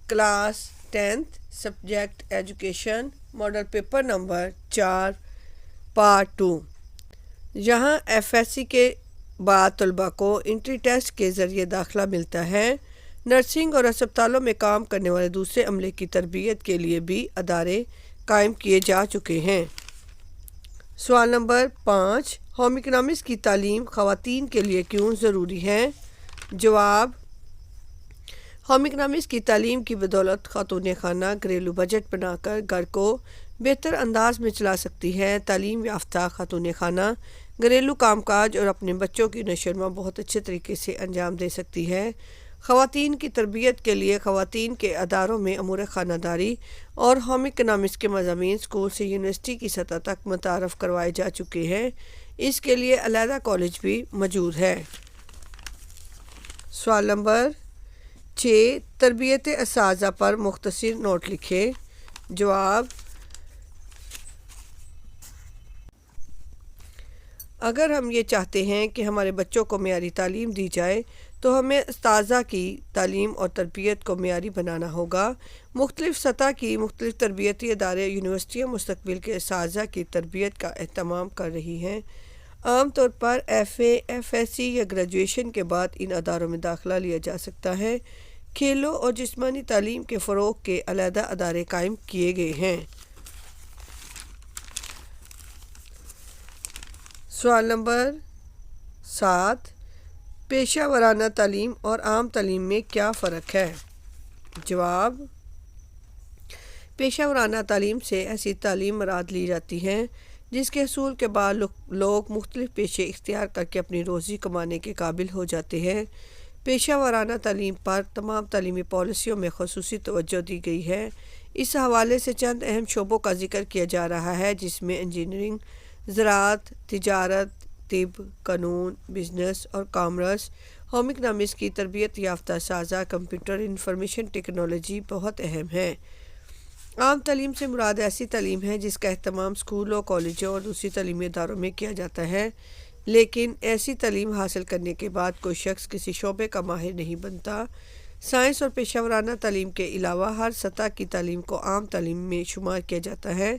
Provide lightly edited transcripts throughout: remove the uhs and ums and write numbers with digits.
Class 10th subject education model paper number 4 part 2। यहाँ FSC के बाद तलबा को इंट्री टेस्ट के ज़रिए दाखिला मिलता है। नर्सिंग और अस्पतालों में काम करने वाले दूसरे अमले की तरबियत के लिए भी अदारे कायम किए जा चुके हैं। सवाल नंबर 5, होम इकनॉमिक्स की तालीम ख़वातीन के लिए क्यों ज़रूरी है? जवाब, होम इकनॉमिक्स की तालीम की बदौलत खातून खाना घरेलू बजट बनाकर घर को बेहतर अंदाज में चला सकती है। तालीम याफ्ता खातून खाना घरेलू कामकाज और अपने बच्चों की नशोनुमा बहुत अच्छे तरीके से अंजाम दे सकती है। ख़वातीन की तरबियत के लिए ख़वातीन के अदारों में अमूर ख़ानदारी और होम इकनॉमिक्स के मज़ामीन स्कूल से यूनिवर्सिटी की सतह तक मुतारफ़ करवाए जा चुके हैं। इसके लिए अलहदा कॉलेज भी मौजूद है। सवाल नंबर 6, तरबियत असाज़ा पर मुख्तसर नोट लिखे। जवाब, अगर हम ये चाहते हैं कि हमारे बच्चों को मेयारी तालीम दी जाए तो हमें उस्ताज़ा की तालीम और तरबियत को मेयारी बनाना होगा। मुख्तलिफ़ सतह की मुख्तलिफ़ तरबियती अदारे यूनिवर्सिटियाँ मुस्तक़बिल के असाज़ा की तरबियत का एहतमाम कर रही हैं। आम तौर पर FA, FSC या ग्रेजुएशन के बाद इन अदारों में दाखिला लिया जा सकता है। खेलों और जिस्मानी तालीम के फ़रोग़ के अलहदा अदारे कायम किए गए हैं। सवाल नंबर 7, पेशा वराना तालीम और आम तालीम में क्या फ़र्क है? जवाब, पेशा वराना तालीम से ऐसी तालीम मुराद ली जाती है जिसके हसूल के बाद लोग मुख्तलिफ़ पेशे इख्तियार करके अपनी रोज़ी कमाने के काबिल हो जाते हैं। पेशा वराना तालीम पर तमाम तालीमी पॉलिसियों में ख़ुसूसी तवज्जो दी गई है। इस हवाले से चंद अहम शोबों का जिक्र किया जा रहा है, जिसमें इंजीनियरिंग, ज़राअत, तिजारत, तिब, कानून, बिजनेस और कॉमर्स। होम इकनॉमिक्स की तरबियत याफ्ता साजा कंप्यूटर इंफॉर्मेशन टेक्नोलॉजी बहुत अहम है। आम तालीम से मुराद ऐसी तालीम है जिसका एहतमाम स्कूलों, कॉलेजों और दूसरी तालीमी इदारों में किया जाता है, लेकिन ऐसी तालीम हासिल करने के बाद कोई शख्स किसी शोबे का माहिर नहीं बनता। साइंस और पेशा वराना तालीम के अलावा हर सतह की तालीम को आम तालीम में शुमार किया जाता है।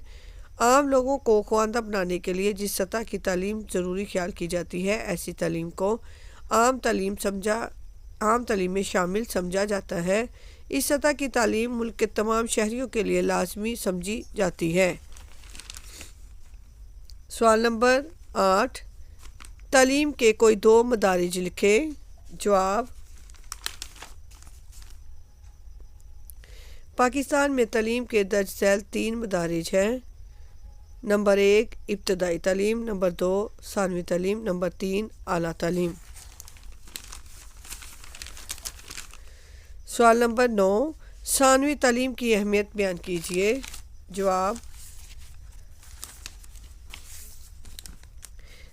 आम लोगों को ख्वांदा बनाने के लिए जिस सतह की तालीम ज़रूरी ख्याल की जाती है, ऐसी तालीम को आम तालीम में शामिल समझा जाता है। इस सतह की तालीम मुल्क के तमाम शहरियों के लिए लाजमी समझी जाती है। सवाल नंबर 8, तालीम के कोई 2 मदारिज लिखे। जवाब, पाकिस्तान में तालीम के दर्ज झैल 3 मदारिज हैं। नंबर 1 इब्तदाई तालीम, नंबर 2 सानवी तालीम, नंबर 3 आला तालीम। सवाल नंबर 9, सानवी तालीम की अहमियत बयान कीजिए। जवाब,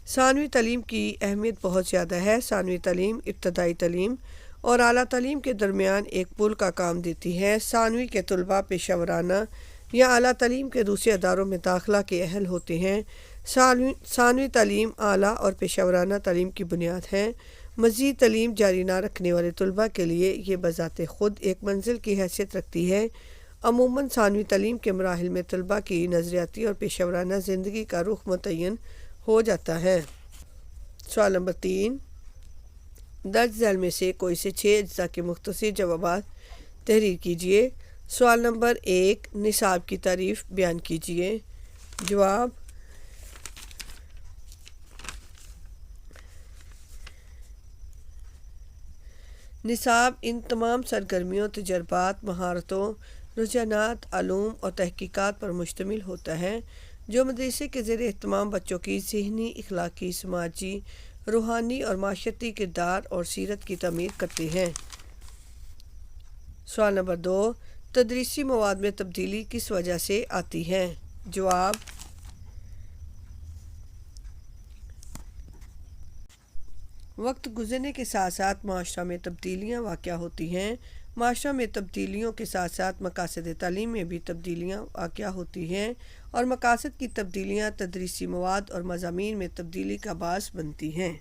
सानवी तालीम की अहमियत बहुत ज़्यादा है। सानवी तालीम इब्तदाई तालीम और आला तालीम के दरमियान एक पुल का काम देती है। सानवी के तलबा पेशा वराना या आला तालीम के दूसरे अदारों में दाखिला के अहल होते हैं। सानवी तालीम आला और पेशा वराना तालीम की बुनियाद है। मज़ीद तालीम जारी ना रखने वाले तलबा के लिए ये बज़ाते ख़ुद एक मंजिल की हैसियत रखती है। अमूमन सानवी तालीम के मराहिल में तलबा की नज़रियाती और पेशा वराना ज़िंदगी का रुख मुतय्यन हो जाता है। सवाल नंबर 3, दर्ज झैल में से कोई से 6 अज्जा के मुख्तसर जवाबात तहरीर कीजिए। सवाल नंबर 1, निसाब की तारीफ़ बयान कीजिए। जवाब, निसाब इन तमाम सरगर्मियों, तजर्बात, महारतों, रुझानात, अलूम और तहकीकात पर मुश्तमिल होता है जो मदरसे के ज़ेर एहतमाम बच्चों की ज़हनी, इखलाकी, समाजी, रूहानी और माशरती किरदार और सीरत की तमीर करते हैं। सवाल नंबर 2, तदरीसी मवाद में तब्दीली किस वजह से आती है? जवाब, वक्त गुजरने के साथ साथ माशरा में तब्दीलियाँ वाक़या होती हैं। माशरा में तब्दीलियों के साथ साथ मकासद तालीम में भी तब्दीलियाँ वाक़या होती हैं और मकासद की तब्दीलियाँ तदरीसी मवाद और मज़ामीन में तब्दीली का बास बनती हैं।